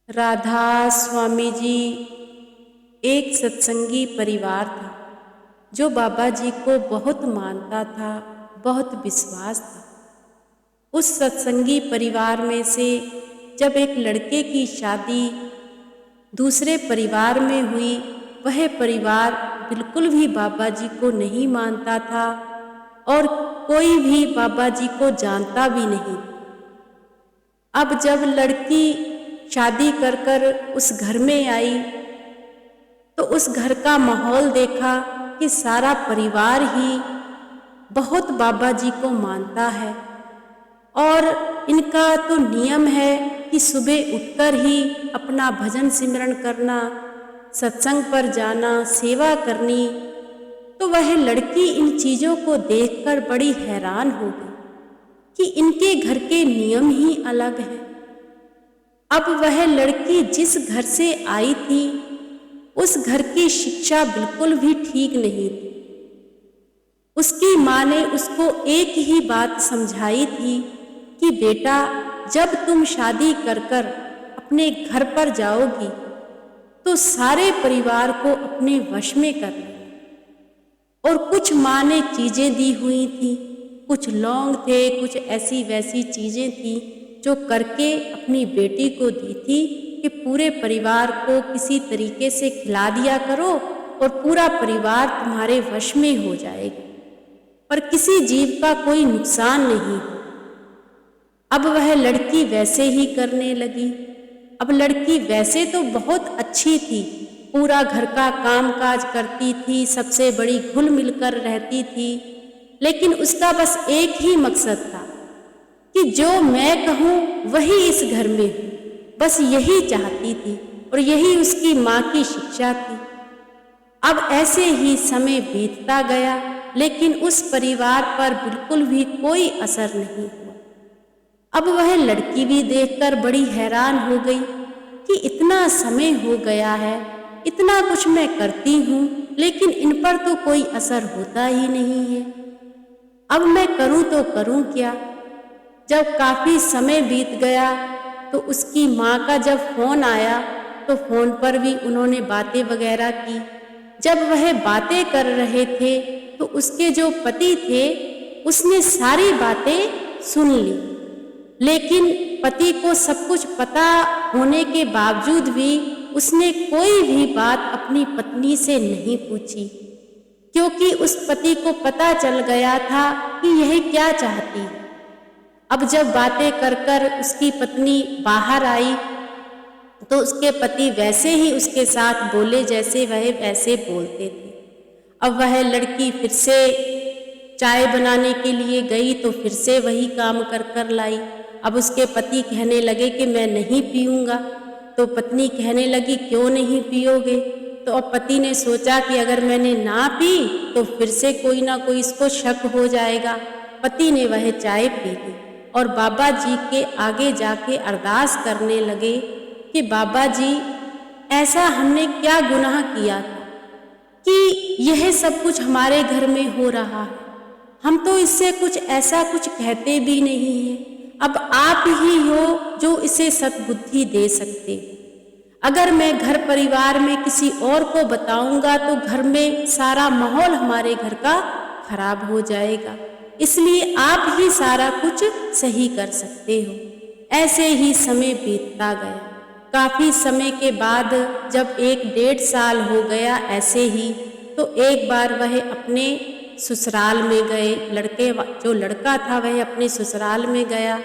राधा स्वामी जी एक सत्संगी परिवार था जो बाबा जी को बहुत मानता था, बहुत विश्वास था। उस सत्संगी परिवार में से जब एक लड़के की शादी दूसरे परिवार में हुई, वह परिवार बिल्कुल भी बाबा जी को नहीं मानता था और कोई भी बाबा जी को जानता भी नहीं। अब जब लड़की शादी कर कर उस घर में आई तो उस घर का माहौल देखा कि सारा परिवार ही बहुत बाबा जी को मानता है और इनका तो नियम है कि सुबह उठकर ही अपना भजन सिमरन करना, सत्संग पर जाना, सेवा करनी। तो वह लड़की इन चीज़ों को देखकर बड़ी हैरान हो गई कि इनके घर के नियम ही अलग हैं। अब वह लड़की जिस घर से आई थी उस घर की शिक्षा बिल्कुल भी ठीक नहीं थी। उसकी माँ ने उसको एक ही बात समझाई थी कि बेटा, जब तुम शादी कर कर अपने घर पर जाओगी तो सारे परिवार को अपने वश में कर लेना। और कुछ माँ ने चीज़ें दी हुई थी, कुछ लौंग थे, कुछ ऐसी वैसी चीज़ें थी जो करके अपनी बेटी को दी थी कि पूरे परिवार को किसी तरीके से खिला दिया करो और पूरा परिवार तुम्हारे वश में हो जाएगा, पर किसी जीव का कोई नुकसान नहीं हो। अब वह लड़की वैसे ही करने लगी। अब लड़की वैसे तो बहुत अच्छी थी, पूरा घर का कामकाज करती थी, सबसे बड़ी घुल मिलकर रहती थी, लेकिन उसका बस एक ही मकसद था कि जो मैं कहूँ वही इस घर में हो। बस यही चाहती थी और यही उसकी माँ की शिक्षा थी। अब ऐसे ही समय बीतता गया, लेकिन उस परिवार पर बिल्कुल भी कोई असर नहीं हुआ। अब वह लड़की भी देखकर बड़ी हैरान हो गई कि इतना समय हो गया है, इतना कुछ मैं करती हूँ, लेकिन इन पर तो कोई असर होता ही नहीं है। अब मैं करूँ तो करूँ क्या। जब काफ़ी समय बीत गया तो उसकी माँ का जब फ़ोन आया तो फ़ोन पर भी उन्होंने बातें वगैरह की। जब वह बातें कर रहे थे तो उसके जो पति थे उसने सारी बातें सुन ली, लेकिन पति को सब कुछ पता होने के बावजूद भी उसने कोई भी बात अपनी पत्नी से नहीं पूछी, क्योंकि उस पति को पता चल गया था कि यह क्या चाहती है। अब जब बातें कर कर उसकी पत्नी बाहर आई तो उसके पति वैसे ही उसके साथ बोले जैसे वह वैसे बोलते थे। अब वह लड़की फिर से चाय बनाने के लिए गई तो फिर से वही काम कर कर लाई। अब उसके पति कहने लगे कि मैं नहीं पीऊँगा, तो पत्नी कहने लगी क्यों नहीं पियोगे। तो अब पति ने सोचा कि अगर मैंने ना पी तो फिर से कोई ना कोई इसको शक हो जाएगा। पति ने वह चाय पी ली और बाबा जी के आगे जाके अरदास करने लगे कि बाबा जी, ऐसा हमने क्या गुनाह किया था कि यह सब कुछ हमारे घर में हो रहा है। हम तो इससे कुछ ऐसा कुछ कहते भी नहीं हैं। अब आप ही हो जो इसे सद्बुद्धि दे सकते। अगर मैं घर परिवार में किसी और को बताऊंगा तो घर में सारा माहौल हमारे घर का खराब हो जाएगा, इसलिए आप ही सारा कुछ सही कर सकते हो। ऐसे ही समय बीतता गया। काफ़ी समय के बाद जब 1-1.5 साल हो गया ऐसे ही, तो एक बार वह अपने ससुराल में गए। जो लड़का था वह अपने ससुराल में गया।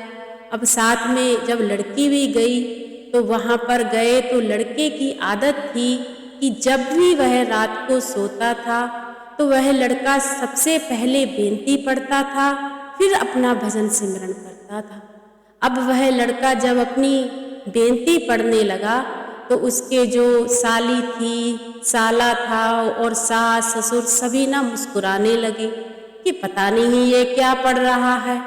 अब साथ में जब लड़की भी गई तो वहाँ पर गए तो लड़के की आदत थी कि जब भी वह रात को सोता था तो वह लड़का सबसे पहले बेनती पढ़ता था, फिर अपना भजन सिमरन करता था। अब वह लड़का जब अपनी बेनती पढ़ने लगा तो उसके जो साली थी, साला था और सास ससुर सभी ना मुस्कुराने लगे कि पता नहीं ये क्या पढ़ रहा है।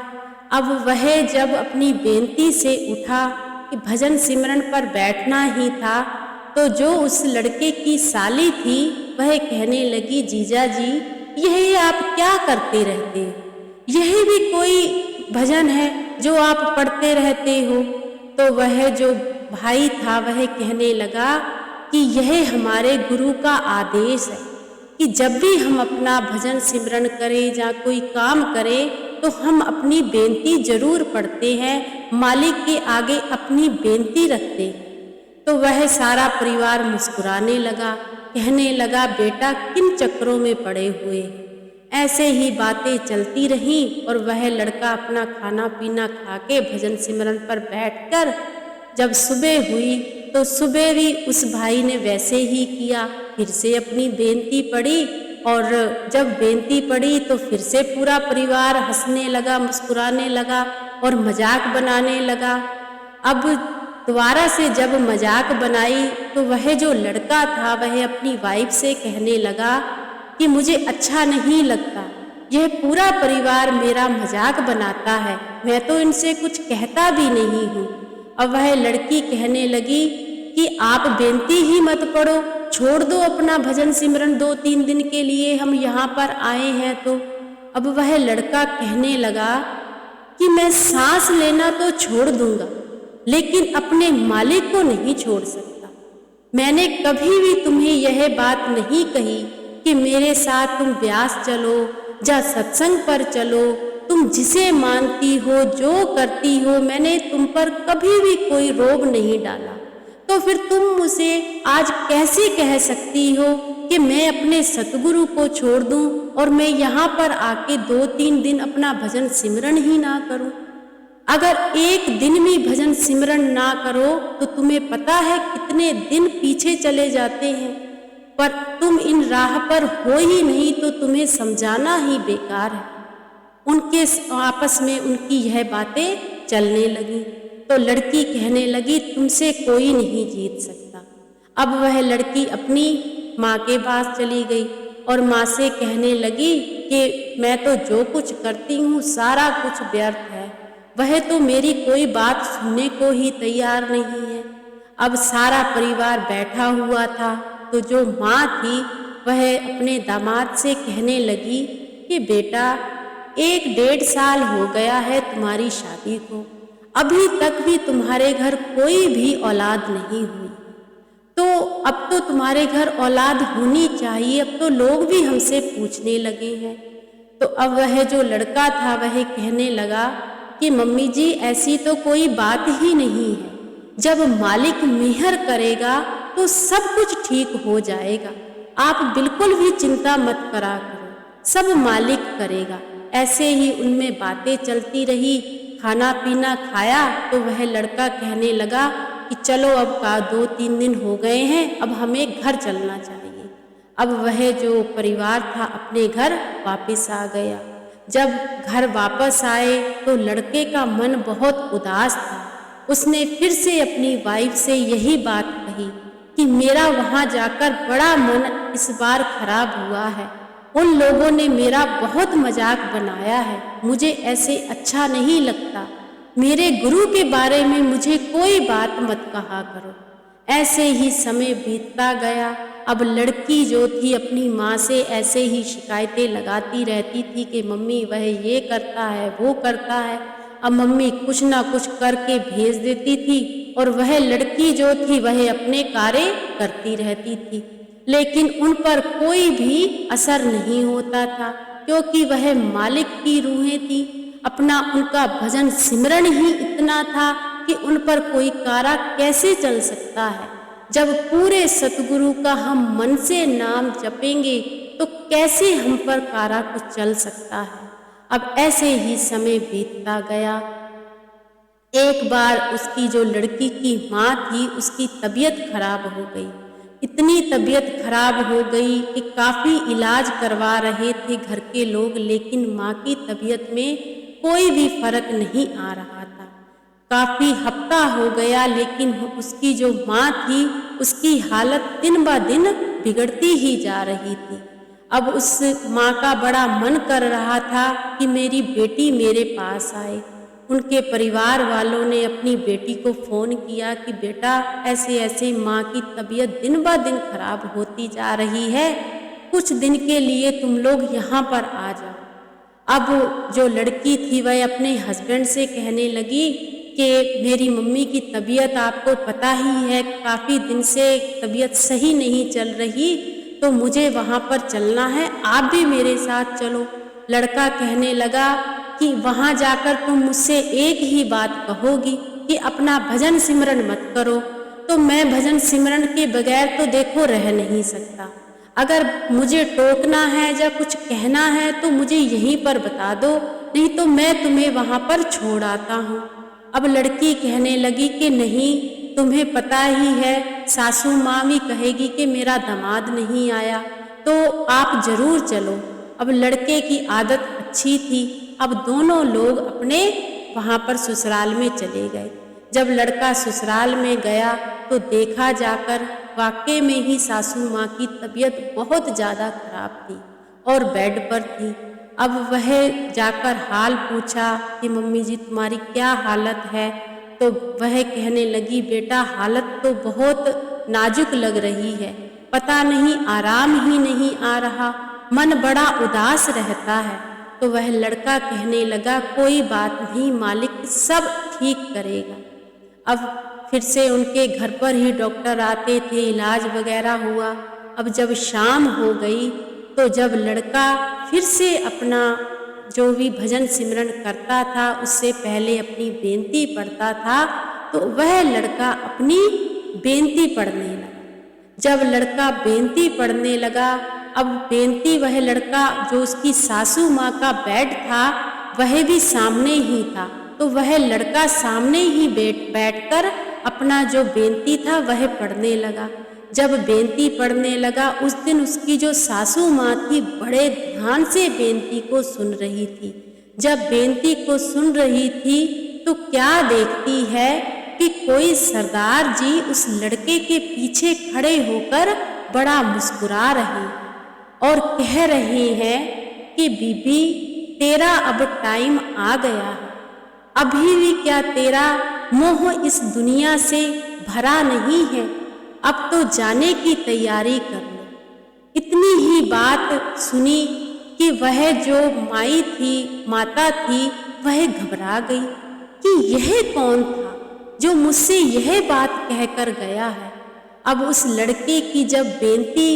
अब वह जब अपनी बेनती से उठा कि भजन सिमरन पर बैठना ही था तो जो उस लड़के की साली थी वह कहने लगी, जीजा जी यही आप क्या करते रहते हो, यही भी कोई भजन है जो आप पढ़ते रहते हो। तो वह जो भाई था वह कहने लगा कि यह हमारे गुरु का आदेश है कि जब भी हम अपना भजन सिमरन करें या कोई काम करें तो हम अपनी बेनती जरूर पढ़ते हैं, मालिक के आगे अपनी बेनती रखते हैं। तो वह सारा परिवार मुस्कुराने लगा, कहने लगा बेटा किन चक्रों में पड़े हुए हैं। ऐसे ही बातें चलती रहीं और वह लड़का अपना खाना पीना खा के भजन सिमरन पर बैठकर जब सुबह हुई तो सुबह भी उस भाई ने वैसे ही किया, फिर से अपनी बेनती पढ़ी और जब बेनती पढ़ी तो फिर से पूरा परिवार हंसने लगा, मुस्कुराने लगा और मजाक बनाने लगा। अब दोबारा से जब मजाक बनाई तो वह जो लड़का था वह अपनी वाइफ से कहने लगा कि मुझे अच्छा नहीं लगता, यह पूरा परिवार मेरा मजाक बनाता है, मैं तो इनसे कुछ कहता भी नहीं हूँ। अब वह लड़की कहने लगी कि आप बेनती ही मत पढ़ो, छोड़ दो अपना भजन सिमरन, 2-3 दिन के लिए हम यहाँ पर आए हैं। तो अब वह लड़का कहने लगा कि मैं सांस लेना तो छोड़ दूंगा लेकिन अपने मालिक को नहीं छोड़ सकता। मैंने कभी भी तुम्हें यह बात नहीं कही कि मेरे साथ तुम व्यास चलो या सत्संग पर चलो, तुम जिसे मानती हो जो करती हो, मैंने तुम पर कभी भी कोई रोब नहीं डाला। तो फिर तुम मुझे आज कैसे कह सकती हो कि मैं अपने सतगुरु को छोड़ दूं और मैं यहाँ पर आके 2-3 दिन अपना भजन सिमरन ही ना करूं। अगर एक दिन भी भजन सिमरन ना करो तो तुम्हें पता है कितने दिन पीछे चले जाते हैं, पर तुम इन राह पर हो ही नहीं तो तुम्हें समझाना ही बेकार है। उनके आपस में उनकी यह बातें चलने लगी तो लड़की कहने लगी तुमसे कोई नहीं जीत सकता। अब वह लड़की अपनी माँ के पास चली गई और माँ से कहने लगी कि मैं तो जो कुछ करती हूँ सारा कुछ व्यर्थ है, वह तो मेरी कोई बात सुनने को ही तैयार नहीं है। अब सारा परिवार बैठा हुआ था तो जो माँ थी वह अपने दामाद से कहने लगी कि बेटा 1-1.5 साल हो गया है तुम्हारी शादी को, अभी तक भी तुम्हारे घर कोई भी औलाद नहीं हुई, तो अब तो तुम्हारे घर औलाद होनी चाहिए, अब तो लोग भी हमसे पूछने लगे हैं। तो अब वह जो लड़का था वह कहने लगा कि मम्मी जी ऐसी तो कोई बात ही नहीं है, जब मालिक मेहर करेगा तो सब कुछ ठीक हो जाएगा, आप बिल्कुल भी चिंता मत करा करो, सब मालिक करेगा। ऐसे ही उनमें बातें चलती रही। खाना पीना खाया तो वह लड़का कहने लगा कि चलो अब का 2-3 दिन हो गए हैं, अब हमें घर चलना चाहिए। अब वह जो परिवार था अपने घर वापस आ गया। जब घर वापस आए तो लड़के का मन बहुत उदास था। उसने फिर से अपनी वाइफ से यही बात कही कि मेरा वहाँ जाकर बड़ा मन इस बार खराब हुआ है, उन लोगों ने मेरा बहुत मजाक बनाया है, मुझे ऐसे अच्छा नहीं लगता, मेरे गुरु के बारे में मुझे कोई बात मत कहा करो। ऐसे ही समय बीतता गया। अब लड़की जो थी अपनी माँ से ऐसे ही शिकायतें लगाती रहती थी कि मम्मी वह ये करता है वो करता है। अब मम्मी कुछ ना कुछ करके भेज देती थी और वह लड़की जो थी वह अपने कार्य करती रहती थी, लेकिन उन पर कोई भी असर नहीं होता था क्योंकि वह मालिक की रूहें थी। अपना उनका भजन सिमरन ही इतना था कि उन पर कोई कारा कैसे चल सकता है। जब पूरे सतगुरु का हम मन से नाम जपेंगे तो कैसे हम पर कारा कुछ चल सकता है। अब ऐसे ही समय बीतता गया। एक बार उसकी जो लड़की की माँ थी उसकी तबीयत खराब हो गई। इतनी तबीयत खराब हो गई कि काफ़ी इलाज करवा रहे थे घर के लोग, लेकिन माँ की तबीयत में कोई भी फर्क नहीं आ रहा था। काफ़ी हफ्ता हो गया लेकिन उसकी जो माँ थी उसकी हालत दिन ब दिन बिगड़ती ही जा रही थी। अब उस माँ का बड़ा मन कर रहा था कि मेरी बेटी मेरे पास आए। उनके परिवार वालों ने अपनी बेटी को फ़ोन किया कि बेटा ऐसे ऐसे माँ की तबीयत दिन ब दिन खराब होती जा रही है, कुछ दिन के लिए तुम लोग यहाँ पर आ जाओ। अब जो लड़की थी वह अपने हस्बैंड से कहने लगी कि मेरी मम्मी की तबीयत आपको पता ही है, काफ़ी दिन से तबीयत सही नहीं चल रही, तो मुझे वहाँ पर चलना है, आप भी मेरे साथ चलो। लड़का कहने लगा कि वहाँ जाकर तुम मुझसे एक ही बात कहोगी कि अपना भजन सिमरन मत करो। तो मैं भजन सिमरन के बगैर तो देखो रह नहीं सकता। अगर मुझे टोकना है या कुछ कहना है तो मुझे यहीं पर बता दो, नहीं तो मैं तुम्हें वहाँ पर छोड़ आता हूँ। अब लड़की कहने लगी कि नहीं, तुम्हें पता ही है, सासू माँ भी कहेगी कि मेरा दामाद नहीं आया, तो आप जरूर चलो। अब लड़के की आदत अच्छी थी। अब दोनों लोग अपने वहाँ पर ससुराल में चले गए। जब लड़का ससुराल में गया तो देखा जाकर वाकई में ही सासू माँ की तबीयत बहुत ज़्यादा खराब थी और बेड पर थी। अब वह जाकर हाल पूछा कि मम्मी जी तुम्हारी क्या हालत है, तो वह कहने लगी बेटा हालत तो बहुत नाजुक लग रही है, पता नहीं आराम ही नहीं आ रहा, मन बड़ा उदास रहता है। तो वह लड़का कहने लगा कोई बात नहीं, मालिक सब ठीक करेगा। अब फिर से उनके घर पर ही डॉक्टर आते थे, इलाज वगैरह हुआ। अब जब शाम हो गई तो जब लड़का फिर से अपना जो भी भजन सिमरन करता था उससे पहले अपनी बेनती पढ़ता था, तो वह लड़का अपनी बेनती पढ़ने लगा। जब लड़का बेनती पढ़ने लगा, अब बेनती वह लड़का जो उसकी सासू माँ का बेड था वह भी सामने ही था, तो वह लड़का सामने ही बैठकर अपना जो बेनती था वह पढ़ने लगा। जब बेनती पढ़ने लगा उस दिन उसकी जो सासू माँ थी बड़े ध्यान से बेनती को सुन रही थी। जब बेनती को सुन रही थी तो क्या देखती है कि कोई सरदार जी उस लड़के के पीछे खड़े होकर बड़ा मुस्कुरा रहे हैं और कह रहे हैं कि बीबी तेरा अब टाइम आ गया है, अभी भी क्या तेरा मोह इस दुनिया से भरा नहीं है, अब तो जाने की तैयारी कर लो। इतनी ही बात सुनी कि वह जो माई थी, माता थी, वह घबरा गई कि यह कौन था जो मुझसे यह बात कहकर गया है। अब उस लड़के की जब बेनती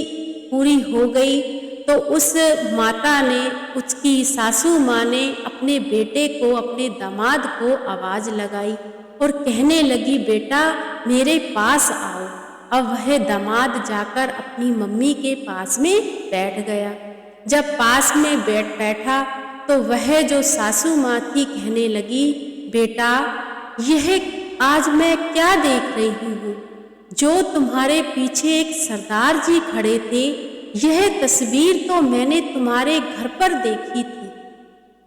पूरी हो गई तो उस माता ने, उसकी सासू माँ ने अपने बेटे को, अपने दामाद को आवाज़ लगाई और कहने लगी बेटा मेरे पास आओ। अब वह दामाद जाकर अपनी मम्मी के पास में बैठ गया। जब पास में बैठा तो वह जो सासू माँ थी कहने लगी बेटा यह आज मैं क्या देख रही हूँ, जो तुम्हारे पीछे एक सरदार जी खड़े थे, यह तस्वीर तो मैंने तुम्हारे घर पर देखी थी।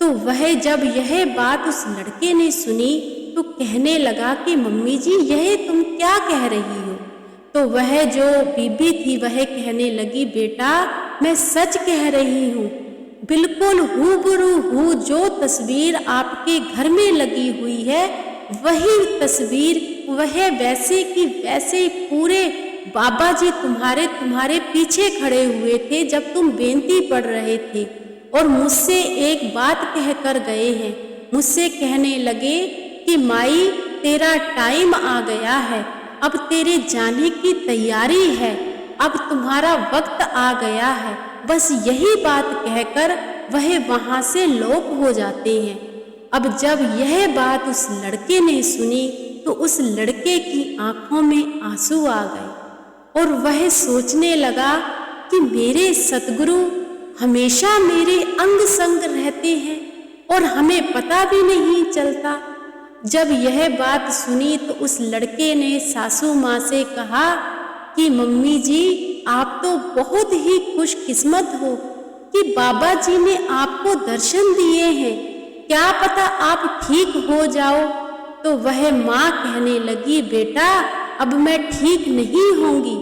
तो वह जब यह बात उस लड़के ने सुनी तो कहने लगा कि मम्मी जी यह तुम क्या कह रही हो। तो वह जो बीबी थी वह कहने लगी बेटा मैं सच कह रही हूँ, बिल्कुल हूबरू हूँ जो तस्वीर आपके घर में लगी हुई है वही तस्वीर, वह वैसे की वैसे पूरे बाबा जी तुम्हारे पीछे खड़े हुए थे जब तुम बेनती पढ़ रहे थे और मुझसे एक बात कह कर गए हैं। मुझसे कहने लगे कि माई तेरा टाइम आ गया है, अब तेरे जाने की तैयारी है, अब तुम्हारा वक्त आ गया है। बस यही बात कहकर वह वहाँ से लोप हो जाते हैं। अब जब यह बात उस लड़के ने सुनी तो उस लड़के की आंखों में आंसू आ गए और वह सोचने लगा कि मेरे सतगुरु हमेशा मेरे अंग संग रहते हैं और हमें पता भी नहीं चलता। जब यह बात सुनी तो उस लड़के ने सासू माँ से कहा कि मम्मी जी आप तो बहुत ही खुशकिस्मत हो कि बाबा जी ने आपको दर्शन दिए हैं, क्या पता आप ठीक हो जाओ। तो वह माँ कहने लगी बेटा अब मैं ठीक नहीं होंगी,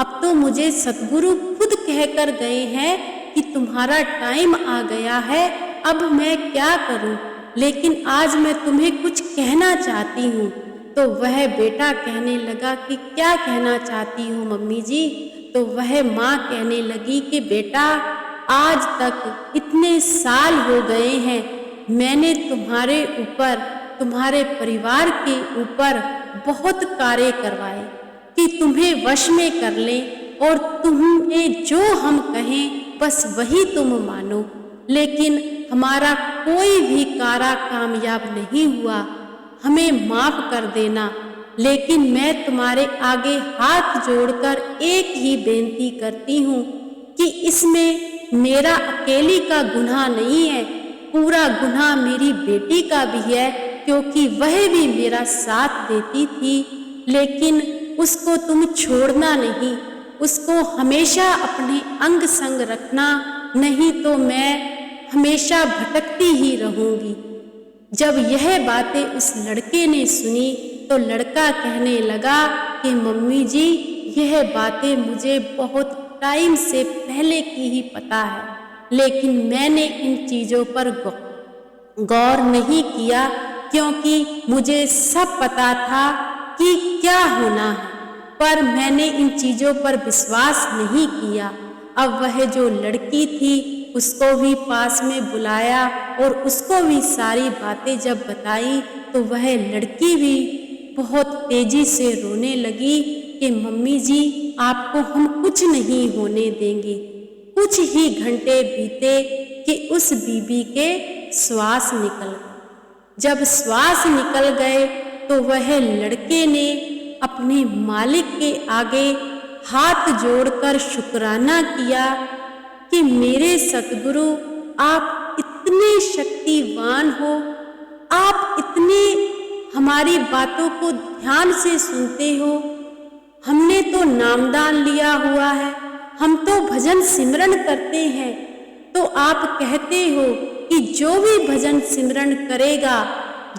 अब तो मुझे सतगुरु खुद कहकर गए हैं कि तुम्हारा टाइम आ गया है, अब मैं क्या करूं, लेकिन आज मैं तुम्हें कुछ कहना चाहती हूँ। तो वह बेटा कहने लगा कि क्या कहना चाहती हो मम्मी जी। तो वह माँ कहने लगी कि बेटा आज तक इतने साल हो गए हैं, मैंने तुम्हारे ऊपर तुम्हारे परिवार के ऊपर बहुत कार्य करवाए कि तुम्हें वश में कर लें और तुम्हें जो हम कहें बस वही तुम मानो। लेकिन हमारा कोई भी कार्य कामयाब नहीं हुआ, हमें माफ कर देना। लेकिन मैं तुम्हारे आगे हाथ जोड़कर एक ही बेनती करती हूँ कि इसमें मेरा अकेली का गुनाह नहीं है, पूरा गुनाह मेरी बेटी का भी है, क्योंकि वह भी मेरा साथ देती थी। लेकिन उसको तुम छोड़ना नहीं, उसको हमेशा अपने अंग संग रखना, नहीं तो मैं हमेशा भटकती ही रहूंगी। जब यह बातें उस लड़के ने सुनी तो लड़का कहने लगा कि मम्मी जी, यह बातें मुझे बहुत टाइम से पहले की ही पता है, लेकिन मैंने इन चीज़ों पर गौर नहीं किया, क्योंकि मुझे सब पता था कि क्या होना है, पर मैंने इन चीज़ों पर विश्वास नहीं किया। अब वह जो लड़की थी उसको भी पास में बुलाया और उसको भी सारी बातें जब बताई तो वह लड़की भी बहुत तेजी से रोने लगी कि मम्मी जी, आपको हम कुछ नहीं होने देंगे। कुछ ही घंटे बीते कि उस बीबी के श्वास निकल गए। जब श्वास निकल गए तो वह लड़के ने अपने मालिक के आगे हाथ जोड़कर शुक्राना किया कि मेरे सतगुरु, आप इतने शक्तिवान हो, आप इतने हमारी बातों को ध्यान से सुनते हो। हमने तो नामदान लिया हुआ है, हम तो भजन सिमरन करते हैं, तो आप कहते हो कि जो भी भजन सिमरन करेगा,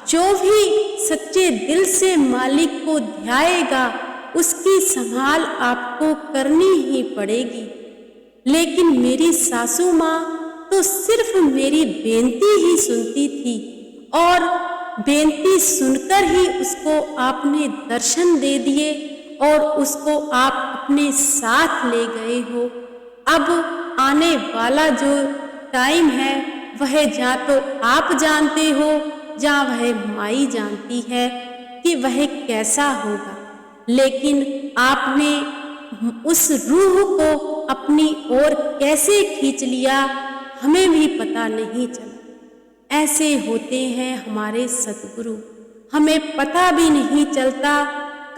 जो भी सच्चे दिल से मालिक को ध्याएगा, उसकी संभाल आपको करनी ही पड़ेगी। लेकिन मेरी सासू माँ तो सिर्फ मेरी बेनती ही सुनती थी और बेनती सुनकर ही उसको आपने दर्शन दे दिए और उसको आप अपने साथ ले गए हो। अब आने वाला जो टाइम है वह जा तो आप जानते हो, या वह माई जानती है कि वह कैसा होगा, लेकिन आपने उस रूह को अपनी ओर कैसे खींच लिया हमें भी पता नहीं चला। ऐसे होते हैं हमारे सतगुरु, हमें पता भी नहीं चलता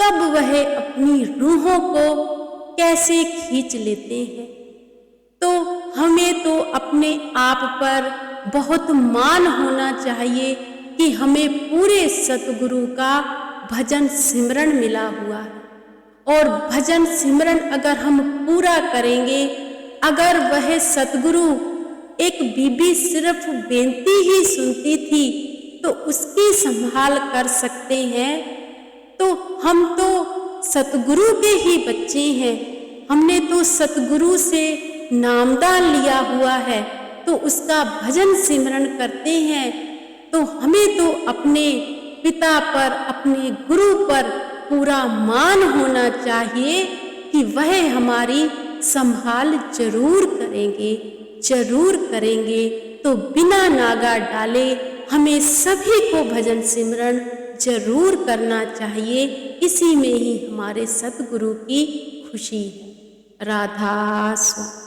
कब वह अपनी रूहों को कैसे खींच लेते हैं। तो हमें तो अपने आप पर बहुत मान होना चाहिए कि हमें पूरे सतगुरु का भजन सिमरन मिला हुआ है, और भजन सिमरन अगर हम पूरा करेंगे, अगर वह सतगुरु एक बीबी सिर्फ बेनती ही सुनती थी तो उसकी संभाल कर सकते हैं, तो हम तो सतगुरु के ही बच्चे हैं। हमने तो सतगुरु से नामदान लिया हुआ है, तो उसका भजन सिमरन करते हैं। तो हमें तो अपने पिता पर, अपने गुरु पर पूरा मान होना चाहिए कि वह हमारी संभाल जरूर करेंगे, जरूर करेंगे। तो बिना नागा डाले हमें सभी को भजन सिमरन जरूर करना चाहिए, इसी में ही हमारे सतगुरु की खुशी है। राधा स्वामी।